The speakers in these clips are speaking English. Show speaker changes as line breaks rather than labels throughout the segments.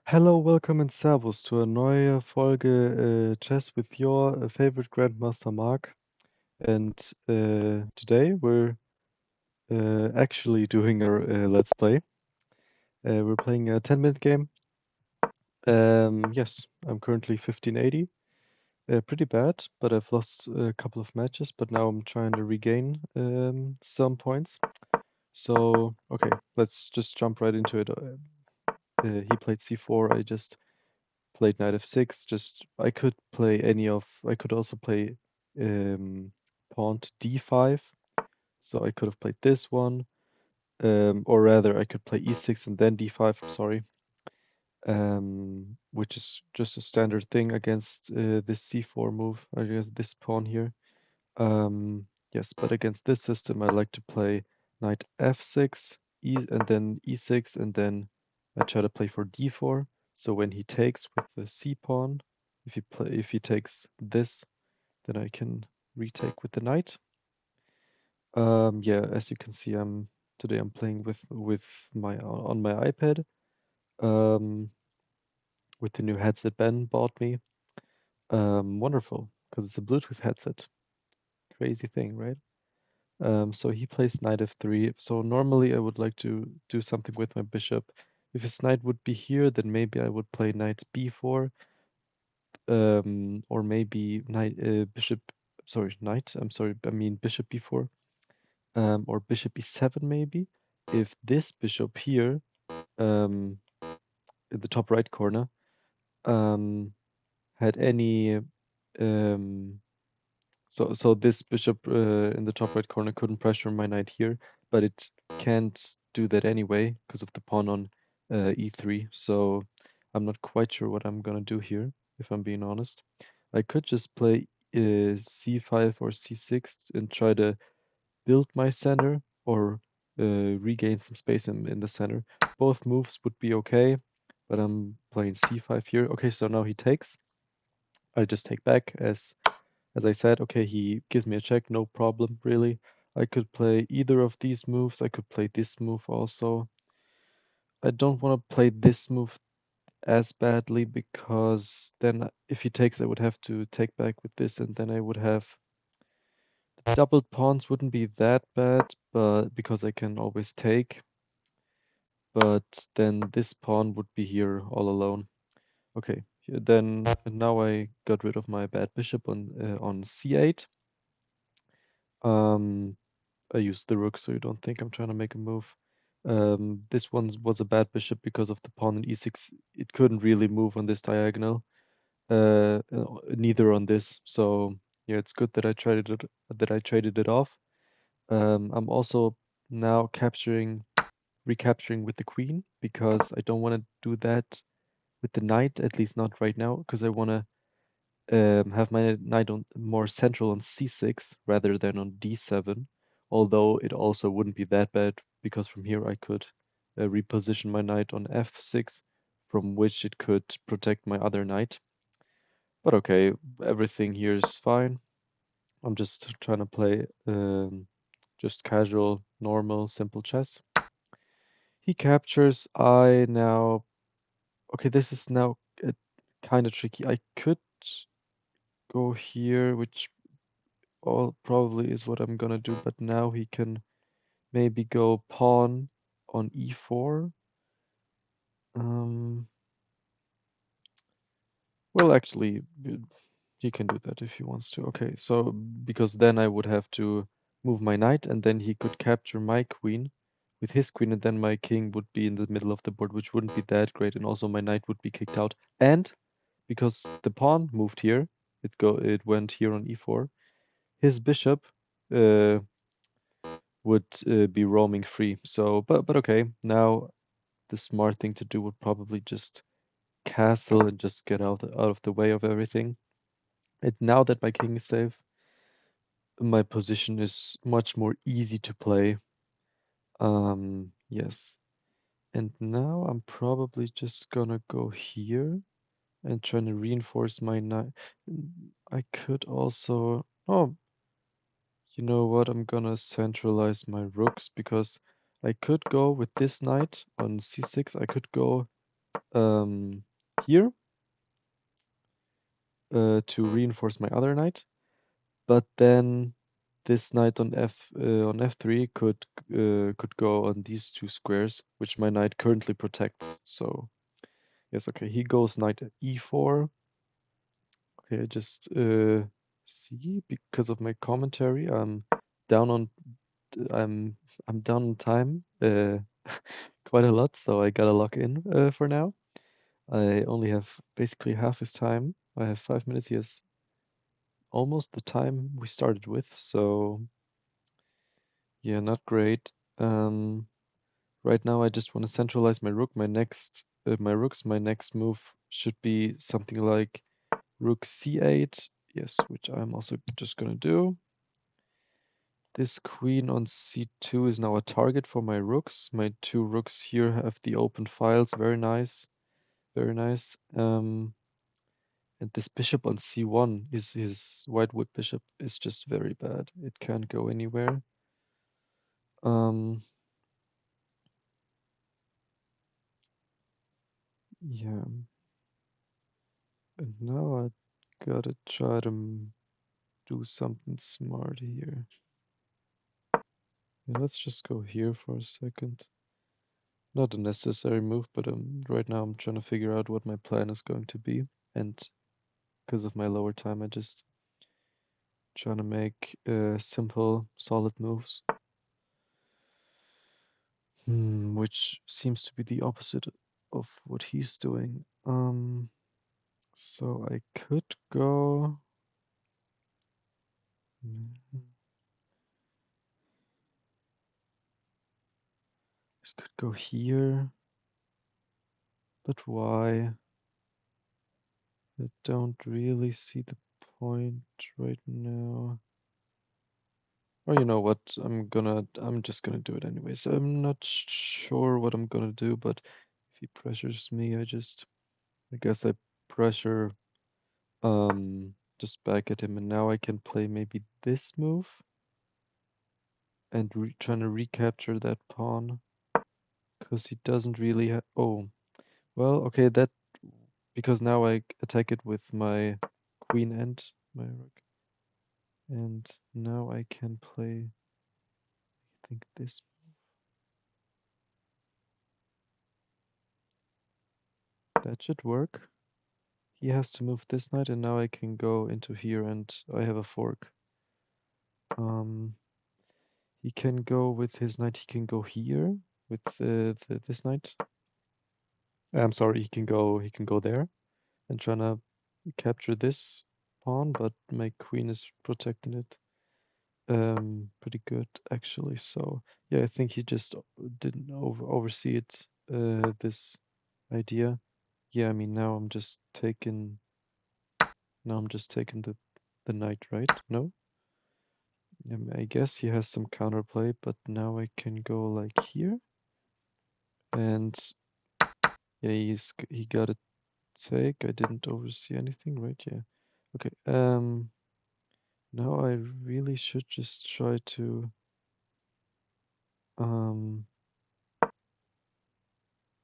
Hello, welcome and Servus to a neue Folge Chess with your favorite Grandmaster Mark. And today we're actually doing a Let's Play. We're playing a 10-minute game. Yes, I'm currently 1580. Pretty bad, but I've lost a couple of matches, but now I'm trying to regain some points. So, okay, let's just jump right into it. He played c4, I just played knight f6. I could play I could also play pawn to d5. So I could have played this one, or rather I could play e6 and then d5. I'm sorry, which is just a standard thing against this c4 move, against this pawn here. Yes, but against this system, I like to play knight f6, and then e6, and then I try to play for d4. So when he takes with the c pawn, if he takes this, then I can retake with the knight. Yeah, as you can see, today I'm playing with my on my iPad, with the new headset Ben bought me. Wonderful, because it's a Bluetooth headset. Crazy thing, right? So he plays knight f3. So normally I would like to do something with my bishop. If his knight would be here, then maybe I would play knight b4, or maybe I mean bishop b4, or bishop e7 maybe. If this bishop here, in the top right corner, had any, um, so this bishop in the top right corner couldn't pressure my knight here, but it can't do that anyway because of the pawn on e3. So I'm not quite sure what I'm gonna do here, if I'm being honest. I could just play c5 or c6 and try to build my center, or regain some space in the center. Both moves would be okay, but I'm playing c5 here. Okay, so now he takes. I just take back as I said. Okay, he gives me a check, no problem, really. I could play either of these moves. I could play this move also. I don't want to play this move as badly, because then if he takes, I would have to take back with this, and then I would have doubled pawns. Wouldn't be that bad, but because I can always take. But then this pawn would be here all alone. Okay, then now I got rid of my bad bishop on c8. I used the rook, so you don't think I'm trying to make a move. This one was a bad bishop because of the pawn in e6. It couldn't really move on this diagonal, neither on this. So yeah, it's good that I traded it off. I'm also now recapturing with the queen, because I don't want to do that with the knight, at least not right now, because I want to have my knight on more central on c6 rather than on d7. Although it also wouldn't be that bad, because from here I could reposition my knight on f6, from which it could protect my other knight. But okay, everything here is fine. I'm just trying to play just casual, normal, simple chess. He captures. I now. Okay, this is now kind of tricky. I could go here, which all probably is what I'm gonna do, but now he can maybe go pawn on e4. Well, actually, he can do that if he wants to. Okay, so because then I would have to move my knight, and then he could capture my queen with his queen, and then my king would be in the middle of the board, which wouldn't be that great, and also my knight would be kicked out. And because the pawn moved here, it went here on e4. His bishop uh, would be roaming free. So, but okay, now the smart thing to do would probably just castle and just get out of the way of everything. And now that my king is safe, my position is much more easy to play. Yes. And now I'm probably just gonna go here and trying to reinforce my knight. I could also, oh, you know what? I'm gonna centralize my rooks, because I could go with this knight on c6. I could go here to reinforce my other knight, but then this knight on f3 could go on these two squares, which my knight currently protects. So yes, okay, he goes knight e4. Okay, I just see because of my commentary, down on I'm down on time quite a lot, so I gotta lock in for now. I only have basically half his time. I have 5 minutes. He has almost the time we started with, so yeah, not great. Right now I just want to centralize my rook. My rooks. My next move should be something like rook c8. Yes, which I'm also just gonna do. This queen on c2 is now a target for my rooks. My two rooks here have the open files. Very nice. Very nice. And this bishop on c1 is his white wood bishop is just very bad. It can't go anywhere. Yeah. And now I gotta try to do something smart here. Yeah, let's just go here for a second. Not a necessary move, but right now I'm trying to figure out what my plan is going to be. And because of my lower time, I just trying to make simple, solid moves. Which seems to be the opposite of what he's doing. So I could go. I could go here. But why? I don't really see the point right now. Or you know what? I'm just gonna do it anyways. I'm not sure what I'm gonna do, but if he pressures me, I guess I pressure just back at him, and now I can play maybe this move and trying to recapture that pawn because he doesn't really have. Oh, well, okay, that because now I attack it with my queen and my rook, and now I can play. I think this. That should work. He has to move this knight, and now I can go into here, and I have a fork. He can go with his knight. He can go here with this knight. I'm sorry. He can go there and trying to capture this pawn, but my queen is protecting it pretty good actually. So yeah, I think he just didn't oversee it. This idea. Yeah, I mean now I'm just taking the knight, right? No? I guess he has some counterplay, but now I can go like here. And yeah, he got a take. I didn't oversee anything, right? Yeah. Okay. Now I really should just try to um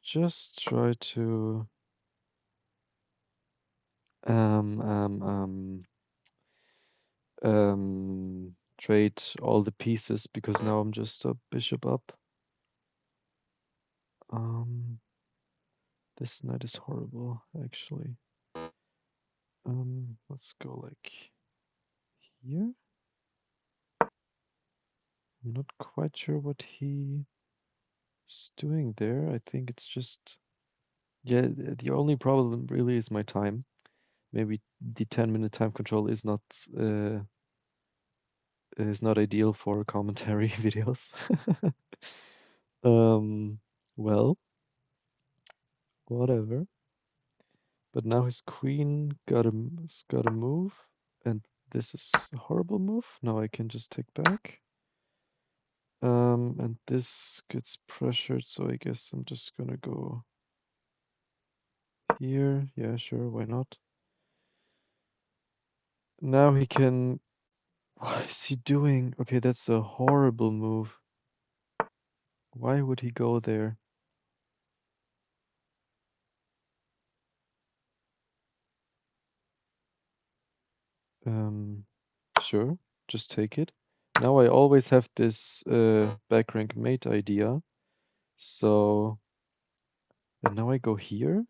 just try to um um um trade all the pieces because now I'm just a bishop up. This knight is horrible, actually. Let's go like here. I'm not quite sure what he's doing there. I think it's just, yeah, the only problem really is my time. Maybe the 10-minute time control uh, is not ideal for commentary videos. Well, whatever. But now his queen got a move, and this is a horrible move. Now I can just take back. And this gets pressured, so I guess I'm just gonna go here. Yeah, sure, why not? Now he can. What is he doing? Okay, that's a horrible move. Why would he go there? Sure, just take it. Now I always have this back rank mate idea. So, and now I go here.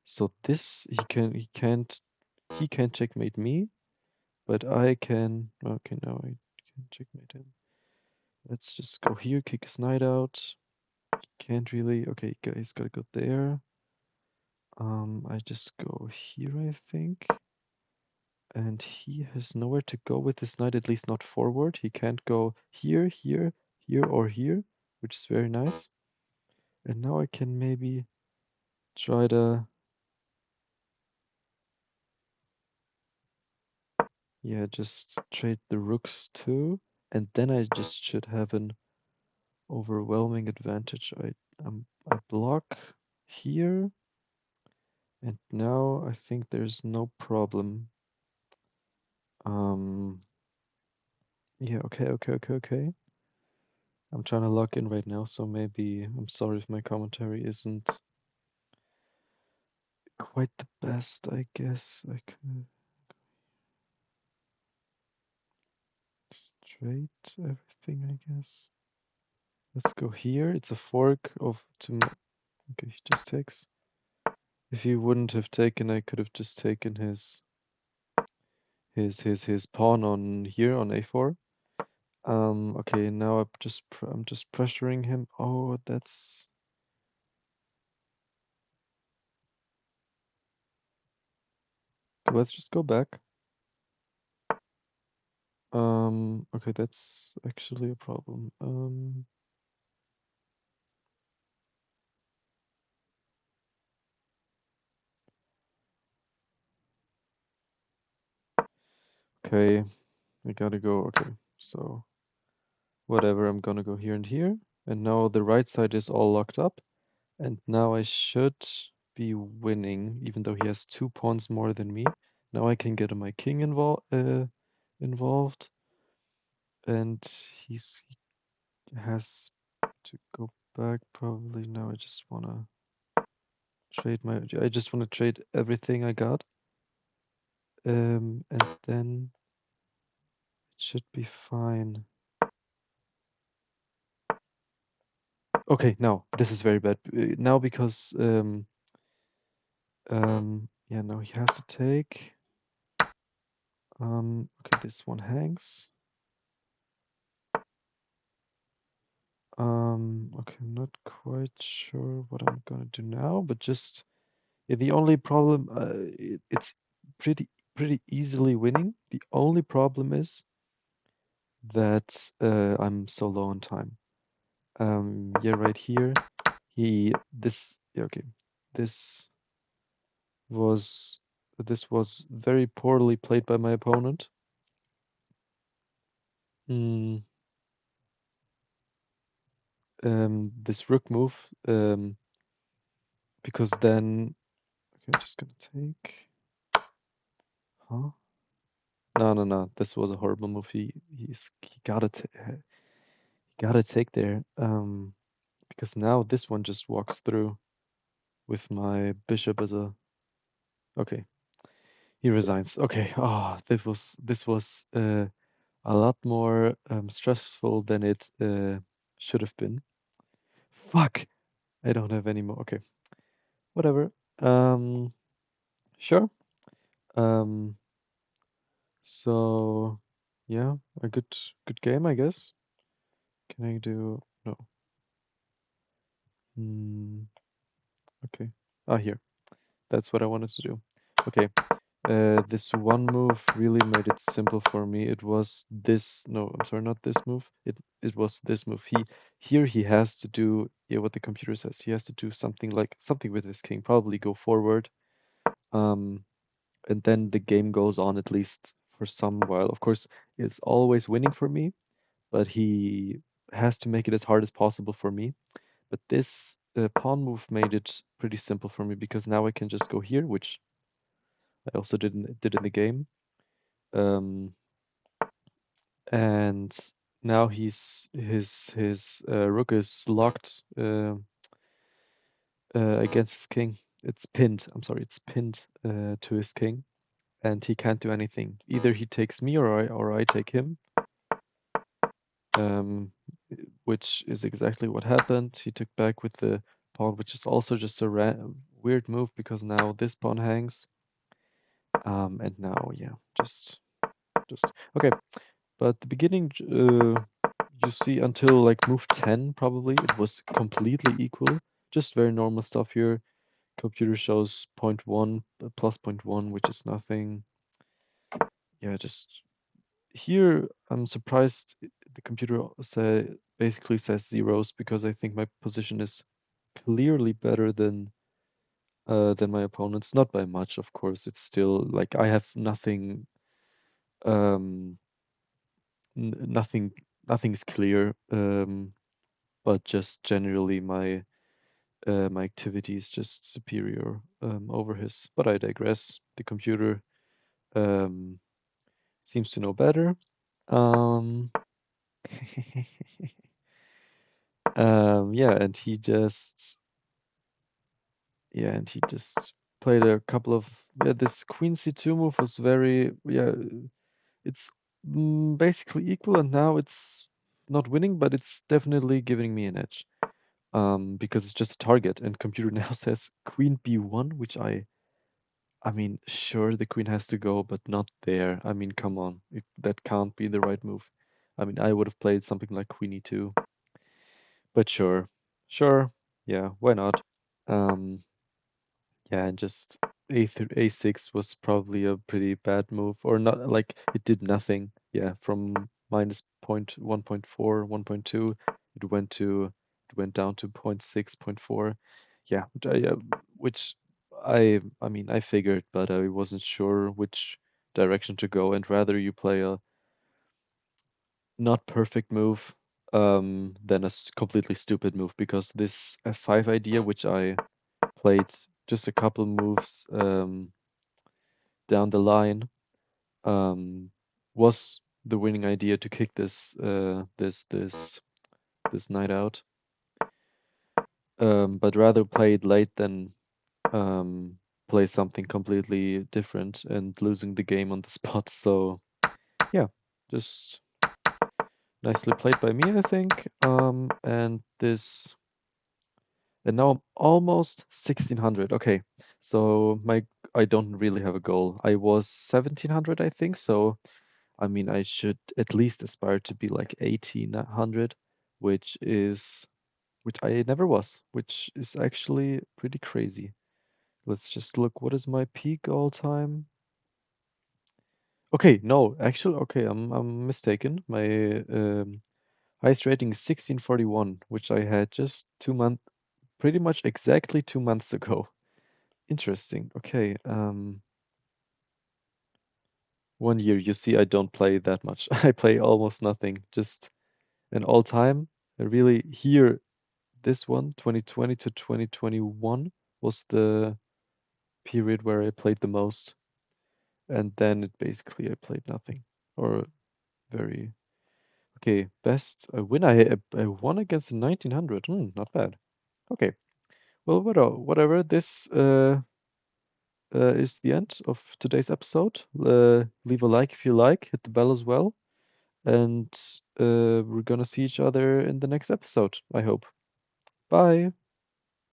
So this he can't checkmate me, but I can. Okay, now I can checkmate him. Let's just go here, kick his knight out. Can't really. Okay, he's gotta go there. I just go here, I think. And he has nowhere to go with his knight, at least not forward. He can't go here, here, here, or here, which is very nice. And now I can maybe try to, yeah, just trade the rooks too. And then I just should have an overwhelming advantage. I block here. And now I think there's no problem. Yeah, okay. I'm trying to log in right now, so maybe I'm sorry if my commentary isn't quite the best, I guess. I could straight everything, I guess. Let's go here. It's a fork of two. Okay, he just takes. If he wouldn't have taken, I could have just taken his pawn on here on a4. Okay, now I'm just pressuring him. Oh, that's. Let's just go back. Okay, that's actually a problem. Okay, I gotta go. Okay, so whatever, I'm gonna go here and here. And now the right side is all locked up. And now I should be winning, even though he has 2 pawns more than me. Now I can get my king involved. And he has to go back probably. Now I just wanna trade everything I got. And then it should be fine. Okay, now this is very bad. Now because yeah, now he has to take. Okay, this one hangs. Okay, I'm not quite sure what I'm gonna do now, but just yeah, the only problem it's pretty easily winning. The only problem is that I'm so low on time. Yeah, right here. Okay. This was very poorly played by my opponent. This rook move, because then okay, I'm just gonna take. Huh? No. This was a horrible move. He gotta take there. Because now this one just walks through with my bishop as a. Okay, he resigns. Okay. Oh, this was a lot more stressful than it should have been. Fuck! I don't have any more. Okay, whatever. Sure. Um, so yeah, a good game, I guess. Can I do no? Okay. Ah, here. That's what I wanted to do. Okay. This one move really made it simple for me. It was this. No, I'm sorry, not this move. It was this move. He has to do what the computer says. He has to do something with his king. Probably go forward. And then the game goes on at least for some while. Of course, it's always winning for me, but he has to make it as hard as possible for me. But this pawn move made it pretty simple for me because now I can just go here, which I also did in the game. And now his rook is locked against his king. It's pinned. I'm sorry, it's pinned to his king. and he can't do anything. Either he takes me or I take him. Which is exactly what happened. He took back with the pawn, which is also just a weird move because now this pawn hangs. And now, yeah, just okay. But the beginning, you see, until like move 10, probably it was completely equal. Just very normal stuff here. Computer shows 0.1 plus 0.1, which is nothing. Yeah, just here I'm surprised the computer basically says zeros because I think my position is clearly better than my opponent's. Not by much, of course. It's still like I have nothing. Um, nothing. Nothing's clear. But just generally my activity is just superior over his. But I digress. The computer um, seems to know better. Um, yeah, and he just played a couple of this queen c2 move was very it's basically equal, and now it's not winning, but it's definitely giving me an edge. Because it's just a target, and computer now says queen b1, which I mean, sure, the queen has to go, but not there. I mean, come on, that can't be the right move. I mean, I would have played something like queen e2, but sure, yeah, why not? Um, yeah, and just a6 was probably a pretty bad move, or not, like it did nothing. Yeah, from minus 1.4, 1.2, it went down to 0.6, 0.4. Yeah, which I mean I figured, but I wasn't sure which direction to go, and rather you play a not perfect move than a completely stupid move, because this f5 idea, which I played just a couple moves down the line, was the winning idea to kick this knight out. But rather play it late than play something completely different and losing the game on the spot. So yeah, just nicely played by me, I think. And now I'm almost 1600. Okay, so I don't really have a goal. I was 1700, I think. So I mean, I should at least aspire to be like 1800, which I never was, which is actually pretty crazy. Let's just look. What is my peak all time? Okay, no, actually, okay, I'm mistaken. My highest rating is 1641, which I had just 2 months, pretty much exactly 2 months ago. Interesting. Okay, 1 year. You see, I don't play that much. I play almost nothing. Just an all time. I really here this one, 2020 to 2021, was the period where I played the most, and then it basically I played nothing or very okay. Best I win. I won against 1900. Not bad. Okay. Well, whatever. This is the end of today's episode. Leave a like if you like. Hit the bell as well. And we're gonna see each other in the next episode, I hope. Bye.